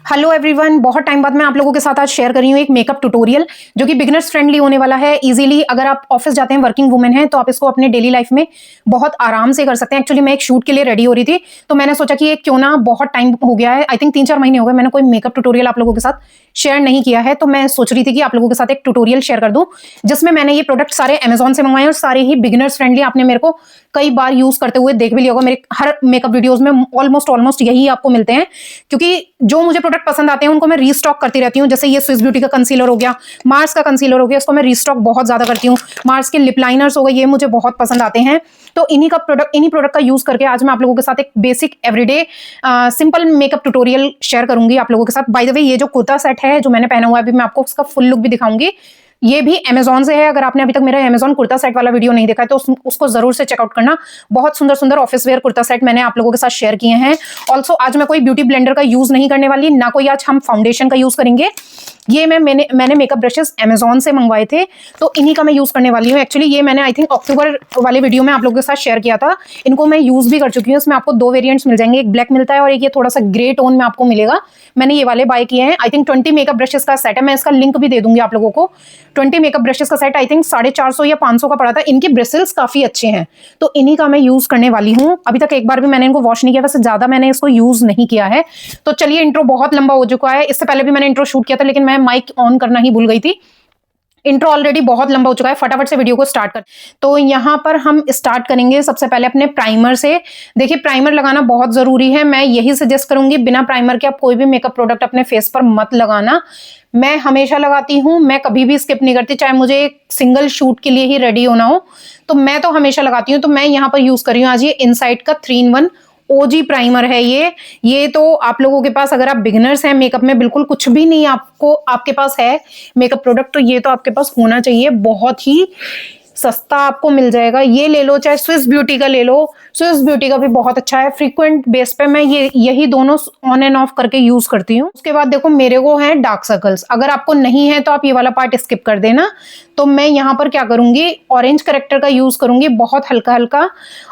Hello everyone, बहुत time बाद मैं आप लोगों के साथ आज शेयर कर रही हूँ एक मेकअप ट्यूटोरियल जो कि बिगिनर्स फ्रेंडली होने वाला है। इजीली अगर आप ऑफिस जाते हैं, वर्किंग वुमेन हैं, तो आप इसको अपने डेली लाइफ में बहुत आराम से कर सकते हैं। एक्चुअली मैं एक शूट के लिए रेडी हो रही थी, तो मैंने सोचा कि क्यों ना, बहुत टाइम हो गया है, आई थिंक 3-4 महीने हो गए मैंने कोई मेकअप ट्यूटोरियल आप लोगों के साथ शेयर नहीं किया है। तो मैं सोच रही थी कि आप लोगों के साथ एक ट्यूटोरियल शेयर कर दूं जिसमें मैंने ये प्रोडक्ट सारे अमेजोन से मंगवाए और सारे ही बिगिनर्स फ्रेंडली। आपने मेरे को कई बार यूज करते हुए देख भी लिया होगा, मेरे हर मेकअप वीडियोस में ऑलमोस्ट यही आपको मिलते हैं, क्योंकि जो मुझे प्रोडक्ट पसंद आते हैं उनको मैं रीस्टॉक करती रहती हूँ। जैसे ये स्विस ब्यूटी का कंसीलर हो गया, मार्स का कंसीलर हो गया, इसको मैं रीस्टॉक बहुत ज्यादा करती हूँ। मार्स के लिप लाइनर्स हो गए, ये मुझे बहुत पसंद आते हैं। तो इन्हीं प्रोडक्ट का यूज करके आज मैं आप लोगों के साथ एक basic everyday simple makeup tutorial share करूंगी आप लोगों के साथ। बाय द वे, ये जो कुर्ता सेट है जो मैंने पहना हुआ है, अभी मैं आपको उसका फुल लुक भी दिखाऊंगी। ये भी अमेजोन से है। अगर आपने अभी तक मेरा अमेजोन कुर्ता सेट वाला वीडियो नहीं देखा है तो उसको जरूर से चेकआउट करना। बहुत सुंदर सुंदर ऑफिस वेयर कुर्ता सेट मैंने आप लोगों के साथ शेयर किए हैं। ऑल्सो आज मैं कोई ब्यूटी ब्लेंडर का यूज नहीं करने वाली, ना कोई आज हम फाउंडेशन का यूज करेंगे। ये मैंने मेकअप ब्रशेस अमेजोन से मंगवाए थे, तो इन्हीं का मैं यूज करने वाली हूँ। एक्चुअली ये मैंने आई थिंक अक्टूबर वाले वीडियो में आप लोगों के साथ शेयर किया था। इनको मैं यूज भी कर चुकी हूँ। इसमें आपको 2 वेरिएंट्स मिल जाएंगे, एक ब्लैक मिलता है और एक ये थोड़ा सा ग्रे टोन में आपको मिलेगा। मैंने ये वाले बाय किए हैं। आई थिंक 20 मेकअप ब्रशेस का सेट है, मैं इसका लिंक भी दे दूंगी आप लोगों को। 20 मेकअप ब्रशेस का सेट आई थिंक 450 या 500 का पड़ा था। इनके ब्रिसल्स काफी अच्छे हैं, तो इन्हीं का मैं यूज करने वाली हूँ। अभी तक एक बार भी मैंने इनको वॉश नहीं किया, वैसे ज्यादा मैंने इसको यूज नहीं किया है। तो चलिए, इंट्रो बहुत लंबा हो चुका है। इससे पहले भी मैंने इंट्रो शूट किया था, लेकिन मैं माइक ऑन करना ही भूल गई थी। इंट्रो ऑलरेडी बहुत लंबा हो चुका है, फटाफट से वीडियो को स्टार्ट कर। तो यहाँ पर हम स्टार्ट करेंगे सबसे पहले अपने प्राइमर से। देखिए, प्राइमर लगाना बहुत जरूरी है। मैं यही सजेस्ट करूंगी, बिना प्राइमर के आप कोई भी मेकअप प्रोडक्ट अपने फेस पर मत लगाना। मैं हमेशा लगाती हूँ, मैं कभी भी स्किप नहीं करती, चाहे मुझे एक सिंगल शूट के लिए ही रेडी होना हो, तो मैं तो हमेशा लगाती हूँ। तो मैं यहाँ पर यूज कर रही हूँ आज ये इनसाइट का 3-in-1 ओजी प्राइमर है। ये तो आप लोगों के पास, अगर आप बिगिनर्स हैं मेकअप में, बिल्कुल कुछ भी नहीं आपके पास है मेकअप प्रोडक्ट, तो ये तो आपके पास होना चाहिए। बहुत ही सस्ता आपको मिल जाएगा। ये ले लो, चाहे स्विस ब्यूटी का ले लो, स्विस ब्यूटी का भी बहुत अच्छा है। फ्रीक्वेंट बेस पे मैं यही दोनों ऑन एंड ऑफ करके यूज करती हूँ। उसके बाद देखो, मेरे को है डार्क सर्कल्स। अगर आपको नहीं है तो आप ये वाला पार्ट स्किप कर देना। तो मैं यहाँ पर क्या करूंगी, ऑरेंज करेक्टर का यूज करूंगी, बहुत हल्का हल्का,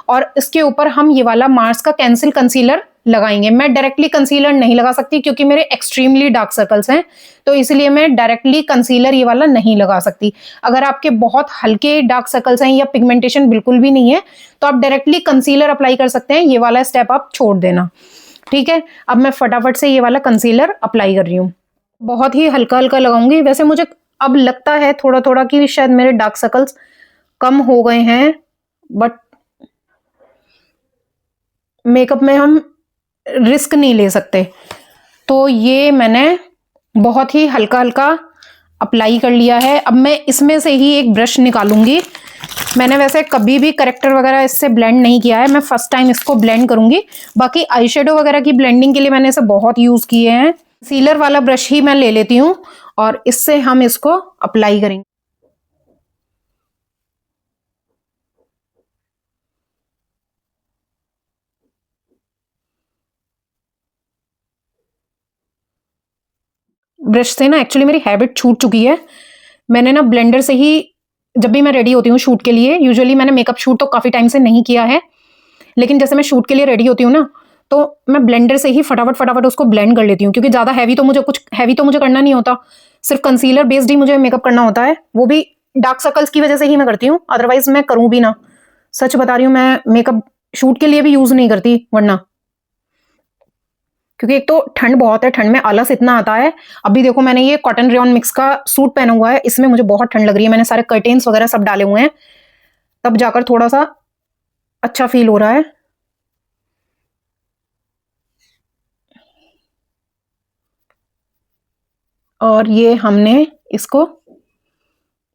और इसके ऊपर हम ये वाला मार्स का कैंसिल कंसीलर लगाएंगे। मैं डायरेक्टली कंसीलर नहीं लगा सकती क्योंकि मेरे एक्सट्रीमली डार्क सर्कल्स हैं, तो इसलिए मैं डायरेक्टली कंसीलर ये वाला नहीं लगा सकती। अगर आपके बहुत हल्के डार्क सर्कल्स हैं या पिगमेंटेशन बिल्कुल भी नहीं है, तो आप डायरेक्टली कंसीलर अप्लाई कर सकते हैं। ये वाला स्टेप आप छोड़ देना, ठीक है। अब मैं फटाफट से ये वाला कंसीलर अप्लाई कर रही हूँ। बहुत ही हल्का हल्का लगाऊंगी। वैसे मुझे अब लगता है थोड़ा थोड़ा कि शायद मेरे डार्क सर्कल्स कम हो गए हैं, बट मेकअप में हम रिस्क नहीं ले सकते। तो ये मैंने बहुत ही हल्का हल्का अप्लाई कर लिया है। अब मैं इसमें से ही एक ब्रश निकालूंगी। मैंने वैसे कभी भी करेक्टर वगैरह इससे ब्लेंड नहीं किया है, मैं फर्स्ट टाइम इसको ब्लेंड करूंगी। बाकी आई शेडो वगैरह की ब्लेंडिंग के लिए मैंने इसे बहुत यूज किए हैं। सीलर वाला ब्रश ही मैं ले लेती हूँ और इससे हम इसको अप्लाई करेंगे। ब्रश से ना एक्चुअली मेरी हैबिट छूट चुकी है। मैंने ना ब्लेंडर से ही, जब भी मैं रेडी होती हूँ शूट के लिए, यूजुअली मैंने मेकअप शूट तो काफी टाइम से नहीं किया है, लेकिन जैसे मैं शूट के लिए रेडी होती हूँ ना, तो मैं ब्लेंडर से ही फटाफट उसको ब्लेंड कर लेती हूँ, क्योंकि ज्यादा हैवी तो मुझे करना नहीं होता। सिर्फ कंसीलर बेस्ड ही मुझे मेकअप करना होता है, वो भी डार्क सर्कल्स की वजह से ही मैं करती हूँ, अदरवाइज मैं करूँ भी ना। सच बता रही हूँ, मैं मेकअप शूट के लिए भी यूज नहीं करती वरना, क्योंकि एक तो ठंड बहुत है, ठंड में आलस इतना आता है। अभी देखो, मैंने ये कॉटन रेयॉन मिक्स का सूट पहना हुआ है, इसमें मुझे बहुत ठंड लग रही है। मैंने सारे कर्टेन्स वगैरह सब डाले हुए हैं, तब जाकर थोड़ा सा अच्छा फील हो रहा है। और ये हमने इसको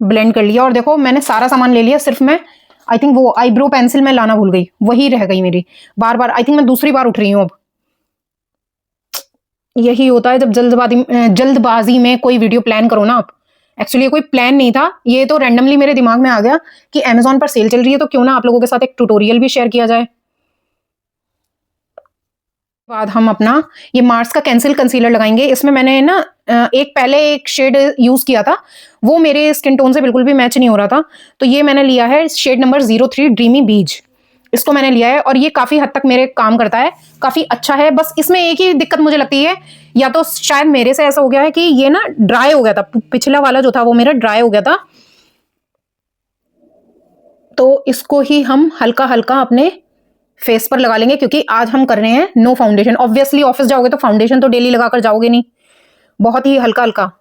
ब्लेंड कर लिया। और देखो, मैंने सारा सामान ले लिया, सिर्फ मैं आई थिंक वो आईब्रो पेंसिल मैं लाना भूल गई, वही रह गई मेरी। बार बार आई थिंक मैं दूसरी बार उठ रही हूँ अब। यही होता है जब जल्दबाजी में कोई वीडियो प्लान करो ना आप। एक्चुअली ये कोई प्लान नहीं था, ये तो रैंडमली मेरे दिमाग में आ गया कि अमेजोन पर सेल चल रही है, तो क्यों ना आप लोगों के साथ एक ट्यूटोरियल भी शेयर किया जाए। बाद हम अपना ये मार्स का कैंसिल कंसीलर लगाएंगे। इसमें मैंने ना पहले एक शेड यूज किया था, वो मेरे स्किन टोन से बिल्कुल भी मैच नहीं हो रहा था, तो ये मैंने लिया है शेड नंबर 03 ड्रीमी बीज। इसको मैंने लिया है और ये काफी हद तक मेरे काम करता है, काफी अच्छा है। बस इसमें एक ही दिक्कत मुझे लगती है, या तो शायद मेरे से ऐसा हो गया है कि ये ना ड्राई हो गया था, पिछला वाला जो था वो मेरा ड्राई हो गया था। तो इसको ही हम हल्का हल्का अपने फेस पर लगा लेंगे, क्योंकि आज हम कर रहे हैं नो फाउंडेशन। ऑब्वियसली ऑफिस जाओगे तो फाउंडेशन तो डेली लगाकर जाओगे नहीं, बहुत ही हल्का हल्का।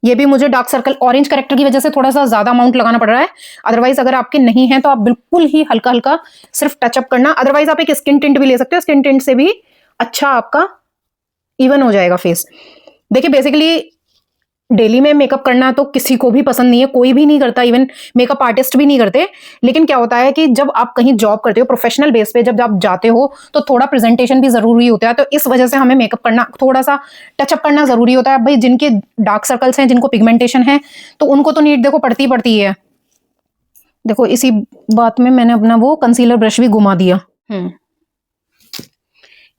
ये भी मुझे डार्क सर्कल ऑरेंज करेक्टर की वजह से थोड़ा सा ज्यादा अमाउंट लगाना पड़ रहा है, अदरवाइज अगर आपके नहीं है तो आप बिल्कुल ही हल्का हल्का सिर्फ टचअप करना। अदरवाइज आप एक स्किन टिंट भी ले सकते हो, स्किन टिंट से भी अच्छा आपका इवन हो जाएगा फेस। देखिए बेसिकली डेली में मेकअप करना तो किसी को भी पसंद नहीं है, कोई भी नहीं करता, इवन मेकअप आर्टिस्ट भी नहीं करते। लेकिन क्या होता है कि जब आप कहीं जॉब करते हो प्रोफेशनल बेस पे, जब आप जाते हो तो थोड़ा प्रेजेंटेशन भी जरूरी होता है, तो इस वजह से हमें मेकअप करना, थोड़ा सा टचअप करना जरूरी होता है। भाई जिनके डार्क सर्कल्स हैं, जिनको पिगमेंटेशन है, तो उनको तो नीड देखो पड़ती पड़ती है। देखो इसी बात में मैंने अपना वो कंसीलर ब्रश भी घुमा दिया।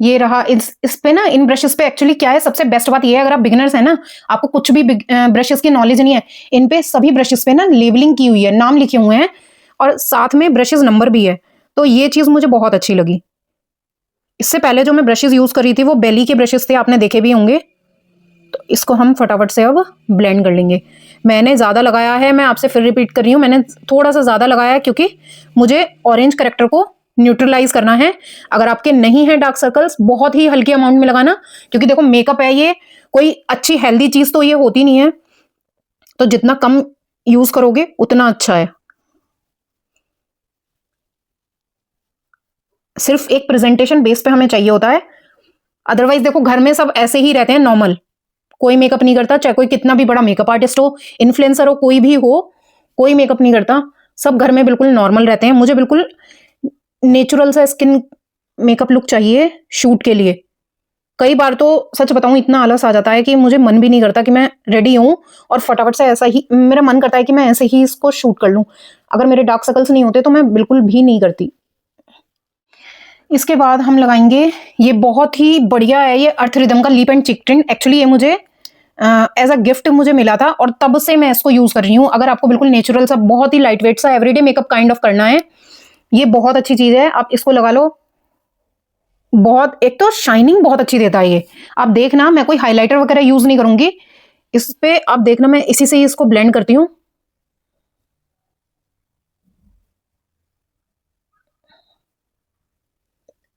ये रहा। इस पे ना, इन ब्रशेस पे एक्चुअली क्या है, सबसे बेस्ट बात ये है, अगर आप बिगिनर्स हैं ना, आपको कुछ भी ब्रशेस की नॉलेज नहीं है, इन पे सभी ब्रशेस पे ना लेबलिंग की हुई है, नाम लिखे हुए हैं और साथ में ब्रशेस नंबर भी है। तो ये चीज मुझे बहुत अच्छी लगी। इससे पहले जो मैं ब्रशेस यूज कर रही थी वो बेली के ब्रशेस थे, आपने देखे भी होंगे। तो इसको हम फटाफट से अब ब्लेंड कर लेंगे। मैंने ज्यादा लगाया है, मैं आपसे फिर रिपीट कर रही हूँ, मैंने थोड़ा सा ज्यादा लगाया है क्योंकि मुझे ऑरेंज करेक्टर को न्यूट्रलाइज करना है। अगर आपके नहीं है डार्क सर्कल्स, बहुत ही हल्के अमाउंट में लगाना, क्योंकि देखो मेकअप है, ये कोई अच्छी हेल्दी चीज तो ये होती नहीं है, तो जितना कम यूज करोगे उतना अच्छा है। सिर्फ एक प्रेजेंटेशन बेस पे हमें चाहिए होता है, अदरवाइज देखो घर में सब ऐसे ही रहते हैं नॉर्मल, कोई मेकअप नहीं करता, चाहे कोई कितना भी बड़ा मेकअप आर्टिस्ट हो, इन्फ्लुएंसर हो, कोई भी हो, कोई मेकअप नहीं करता, सब घर में बिल्कुल नॉर्मल रहते हैं। मुझे बिल्कुल नेचुरल सा स्किन मेकअप लुक चाहिए शूट के लिए। कई बार तो सच बताऊं इतना आलस आ जाता है कि मुझे मन भी नहीं करता कि मैं रेडी हूं और फटाफट से ऐसा ही, मेरा मन करता है कि मैं ऐसे ही इसको शूट कर लूं। अगर मेरे डार्क सर्कल्स नहीं होते तो मैं बिल्कुल भी नहीं करती। इसके बाद हम लगाएंगे, ये बहुत ही बढ़िया है, ये अर्थ रिदम का लिप एंड चिक टिंट। एक्चुअली ये मुझे एज अ गिफ्ट मुझे मिला था और तब से मैं इसको यूज कर रही हूँ। अगर आपको बिल्कुल नेचुरल सा, बहुत ही लाइट वेट सा एवरीडे मेकअप काइंड ऑफ करना है, ये बहुत अच्छी चीज है, आप इसको लगा लो। बहुत, एक तो शाइनिंग बहुत अच्छी देता है ये। आप देखना, मैं कोई हाइलाइटर वगैरह यूज नहीं करूंगी इस पे, आप देखना मैं इसी से ही इसको ब्लेंड करती हूँ।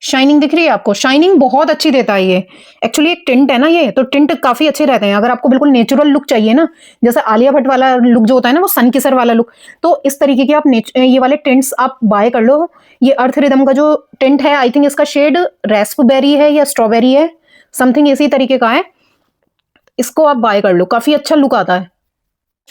शाइनिंग दिख रही है आपको, शाइनिंग बहुत अच्छी देता है ये। एक्चुअली एक टिंट है ना ये, तो टिंट काफी अच्छे रहते हैं। अगर आपको बिल्कुल नेचुरल लुक चाहिए ना, जैसे आलिया भट्ट वाला लुक जो होता है ना, वो सन किसर वाला लुक, तो इस तरीके के आप ये वाले टिंट्स आप बाय कर लो। ये अर्थ रिदम का जो टिंट है, आई थिंक इसका शेड रेस्पबेरी है या स्ट्रॉबेरी है, समथिंग इसी तरीके का है। इसको आप बाय कर लो, काफी अच्छा लुक आता है।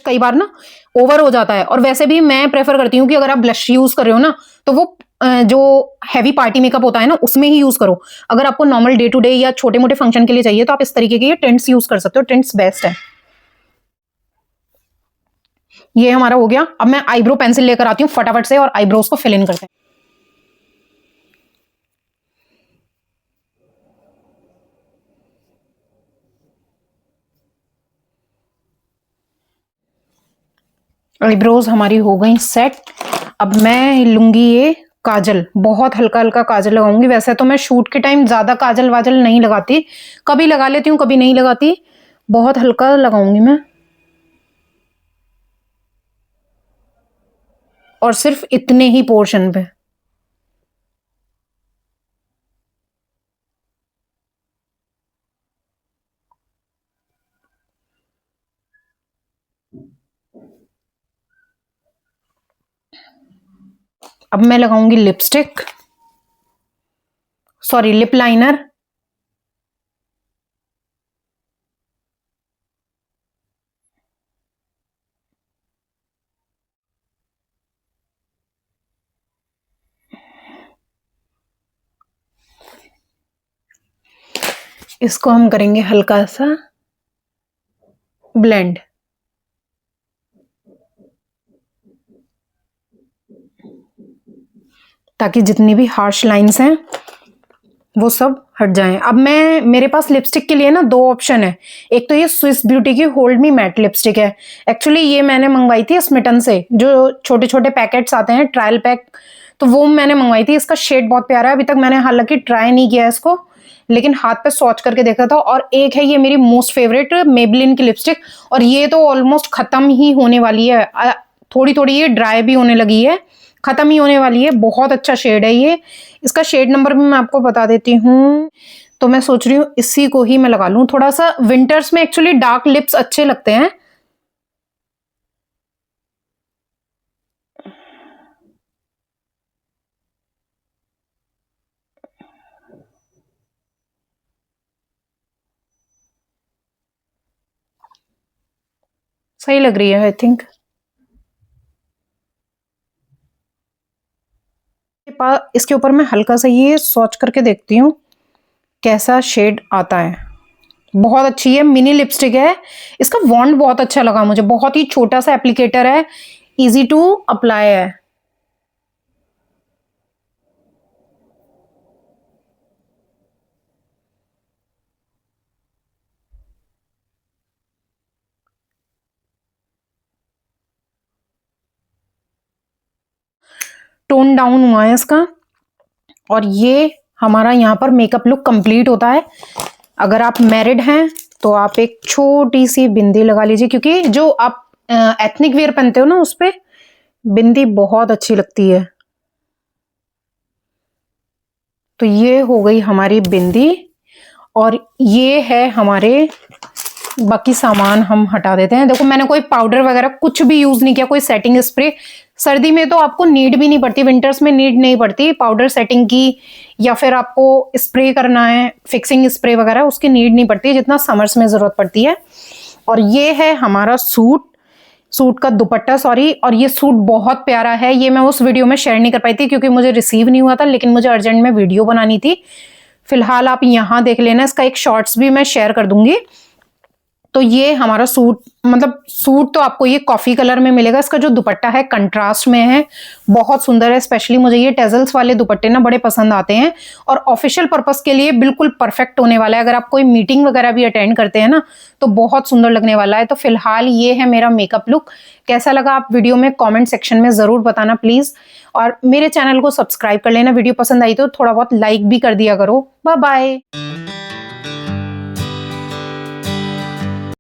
कई बार ना ओवर हो जाता है, और वैसे भी मैं प्रेफर करती हूँ कि अगर आप ब्लश यूज कर रहे हो ना, तो वो जो हैवी पार्टी मेकअप होता है ना उसमें ही यूज करो। अगर आपको नॉर्मल डे टू डे या छोटे मोटे फंक्शन के लिए चाहिए तो आप इस तरीके के ये टिंट्स यूज कर सकते हो, टिंट्स बेस्ट है। ये हमारा हो गया। अब मैं आईब्रो पेंसिल लेकर आती हूँ फटाफट से और आईब्रोज को फिल इन करते हैं। आईब्रोज हमारी हो गई सेट। अब मैं लूंगी ये काजल, बहुत हल्का हल्का काजल लगाऊंगी। वैसे तो मैं शूट के टाइम ज्यादा काजल वाजल नहीं लगाती, कभी लगा लेती हूँ कभी नहीं लगाती, बहुत हल्का लगाऊंगी मैं, और सिर्फ इतने ही पोर्शन पे। अब मैं लगाऊंगी लिपस्टिक, सॉरी लिप लाइनर। इसको हम करेंगे हल्का सा ब्लेंड, ताकि जितनी भी हार्श लाइंस हैं वो सब हट जाएं। अब मैं, मेरे पास लिपस्टिक के लिए ना दो ऑप्शन है। एक तो ये स्विस ब्यूटी की होल्ड मी मैट लिपस्टिक है। एक्चुअली ये मैंने मंगवाई थी स्मिटन से, जो छोटे छोटे पैकेट्स आते हैं ट्रायल पैक, तो वो मैंने मंगवाई थी। इसका शेड बहुत प्यारा है, अभी तक मैंने हालांकि ट्राई नहीं किया इसको, लेकिन हाथ पे स्वॉच करके देखा था। और एक है ये मेरी मोस्ट फेवरेट मेबलिन की लिपस्टिक, और ये तो ऑलमोस्ट खत्म ही होने वाली है, थोड़ी थोड़ी ये ड्राई भी होने लगी है, खत्म ही होने वाली है। बहुत अच्छा शेड है ये। इसका शेड नंबर भी मैं आपको बता देती हूँ। तो मैं सोच रही हूँ इसी को ही मैं लगा लूँ। थोड़ा सा विंटर्स में एक्चुअली डार्क लिप्स अच्छे लगते हैं। सही लग रही है आई थिंक। इसके ऊपर मैं हल्का सा ये स्वॉच करके देखती हूँ कैसा शेड आता है। बहुत अच्छी है, मिनी लिपस्टिक है। इसका वॉन्ड बहुत अच्छा लगा मुझे, बहुत ही छोटा सा एप्लीकेटर है, इजी टू अप्लाई है। टोन डाउन हुआ है इसका, और ये हमारा यहाँ पर मेकअप लुक कंप्लीट होता है। अगर आप मैरिड हैं तो आप एक छोटी सी बिंदी लगा लीजिए, क्योंकि जो आप एथनिक वेयर पहनते हो ना उस पे बिंदी बहुत अच्छी लगती है। तो ये हो गई हमारी बिंदी, और ये है हमारे बाकी सामान हम हटा देते हैं। देखो मैंने कोई पाउडर वगैरह कुछ भी यूज नहीं किया, कोई सेटिंग स्प्रे। सर्दी में तो आपको नीड भी नहीं पड़ती, विंटर्स में नीड नहीं पड़ती पाउडर सेटिंग की, या फिर आपको स्प्रे करना है फिक्सिंग स्प्रे वगैरह, उसकी नीड नहीं पड़ती जितना समर्स में जरूरत पड़ती है। और ये है हमारा सूट का दुपट्टा, सॉरी। और ये सूट बहुत प्यारा है, ये मैं उस वीडियो में शेयर नहीं कर पाई थी क्योंकि मुझे रिसीव नहीं हुआ था, लेकिन मुझे अर्जेंट में वीडियो बनानी थी। फिलहाल आप यहाँ देख लेना, इसका एक शॉर्ट्स भी मैं शेयर कर दूंगी। तो ये हमारा सूट, मतलब सूट तो आपको ये कॉफी कलर में मिलेगा। इसका जो दुपट्टा है कंट्रास्ट में है, बहुत सुंदर है। स्पेशली मुझे ये टेजल्स वाले दुपट्टे ना बड़े पसंद आते हैं, और ऑफिशियल पर्पस के लिए बिल्कुल परफेक्ट होने वाला है। अगर आप कोई मीटिंग वगैरह भी अटेंड करते हैं ना तो बहुत सुंदर लगने वाला है। तो फिलहाल ये है मेरा मेकअप लुक। कैसा लगा आप वीडियो में कॉमेंट सेक्शन में जरूर बताना प्लीज, और मेरे चैनल को सब्सक्राइब कर लेना। वीडियो पसंद आई तो थोड़ा बहुत लाइक भी कर दिया करो। Bye bye.